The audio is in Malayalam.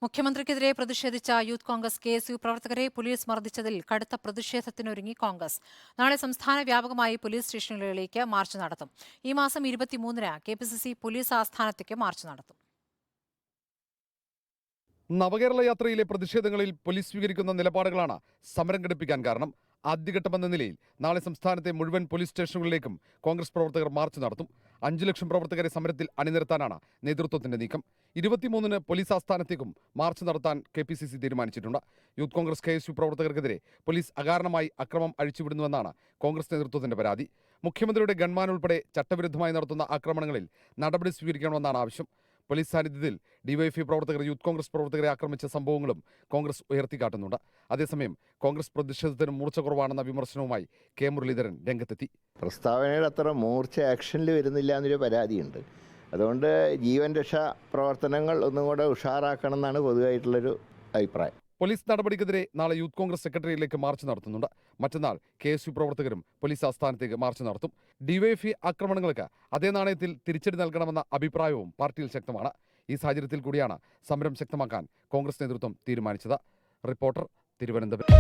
മുഖ്യമന്ത്രിക്കെതിരെ പ്രതിഷേധിച്ച യൂത്ത് കോൺഗ്രസ് കെ.എസ്.യു പ്രവർത്തകരെ പോലീസ് മർദ്ദിച്ചതിൽ കടുത്ത പ്രതിഷേധത്തിനൊരുങ്ങി കോൺഗ്രസ്. നാളെ സംസ്ഥാന വ്യാപകമായി പോലീസ് സ്റ്റേഷനുകളിലേക്ക് മാർച്ച് നടത്തും. ഈ മാസം 23-ന് കെ.പി.സി.സി പോലീസ് ആസ്ഥാനത്തേക്ക് മാർച്ച് നടത്തും. നവകേരള യാത്രയിലെ പ്രതിഷേധങ്ങളിൽ പോലീസ് സ്വീകരിക്കുന്ന നിലപാടുകളാണ് സമരം ഘടിപ്പിക്കാൻ കാരണം. ആദ്യഘട്ടമെന്ന നിലയിൽ നാളെ സംസ്ഥാനത്തെ മുഴുവൻ പോലീസ് സ്റ്റേഷനുകളിലേക്കും കോൺഗ്രസ് പ്രവർത്തകർ മാർച്ച് നടത്തും. 5 ലക്ഷം പ്രവർത്തകരെ സമരത്തിൽ അണിനിരത്താനാണ് നേതൃത്വത്തിന്റെ നീക്കം. 23-ന് പോലീസ് ആസ്ഥാനത്തേക്കും മാർച്ച് നടത്താൻ കെ.പി.സി.സി തീരുമാനിച്ചിട്ടുണ്ട്. യൂത്ത് കോൺഗ്രസ് കെ.എസ്.യു പ്രവർത്തകർക്കെതിരെ പോലീസ് അകാരണമായി അക്രമം അഴിച്ചുവിടുന്നുവെന്നാണ് കോൺഗ്രസ് നേതൃത്വത്തിന്റെ പരാതി. മുഖ്യമന്ത്രിയുടെ ഗൺമാൻ ഉൾപ്പെടെ ചട്ടവിരുദ്ധമായി നടത്തുന്ന ആക്രമണങ്ങളിൽ നടപടി സ്വീകരിക്കണമെന്നാണ് ആവശ്യം. പോലീസ് സാന്നിധ്യത്തിൽ ഡിവൈഎഫ്ഐ പ്രവർത്തകർ യൂത്ത് കോൺഗ്രസ് പ്രവർത്തകരെ ആക്രമിച്ച സംഭവങ്ങളും കോൺഗ്രസ് ഉയർത്തിക്കാട്ടുന്നുണ്ട്. അതേസമയം കോൺഗ്രസ് പ്രതിഷേധത്തിന് മൂർച്ച കുറവാണെന്ന വിമർശനവുമായി കെ മുരളീധരൻ രംഗത്തെത്തി. പ്രസ്താവനയുടെ അത്ര മൂർച്ച ആക്ഷനിൽ വരുന്നില്ല എന്നൊരു പരാതിയുണ്ട്. അതുകൊണ്ട് ജീവൻ രക്ഷാ പ്രവർത്തനങ്ങൾ ഒന്നും കൂടെ ഉഷാറാക്കണം എന്നാണ് പൊതുവായിട്ടുള്ളൊരു അഭിപ്രായം. പോലീസ് നടപടിക്കെതിരെ നാളെ യൂത്ത് കോൺഗ്രസ് സെക്രട്ടറിയിലേക്ക് മാർച്ച് നടത്തുന്നുണ്ട്. മറ്റന്നാൾ കെ.എസ്.യു പ്രവർത്തകരും പോലീസ് ആസ്ഥാനത്തേക്ക് മാർച്ച് നടത്തും. ഡിവൈഎഫ്ഐ ആക്രമണങ്ങൾക്ക് അതേ നാണയത്തിൽ തിരിച്ചടി നൽകണമെന്ന അഭിപ്രായവും പാർട്ടിയിൽ ശക്തമാണ്. ഈ സാഹചര്യത്തിൽ കൂടിയാണ് സമരം ശക്തമാക്കാൻ കോൺഗ്രസ് നേതൃത്വം തീരുമാനിച്ചത്. റിപ്പോർട്ടർ, തിരുവനന്തപുരം.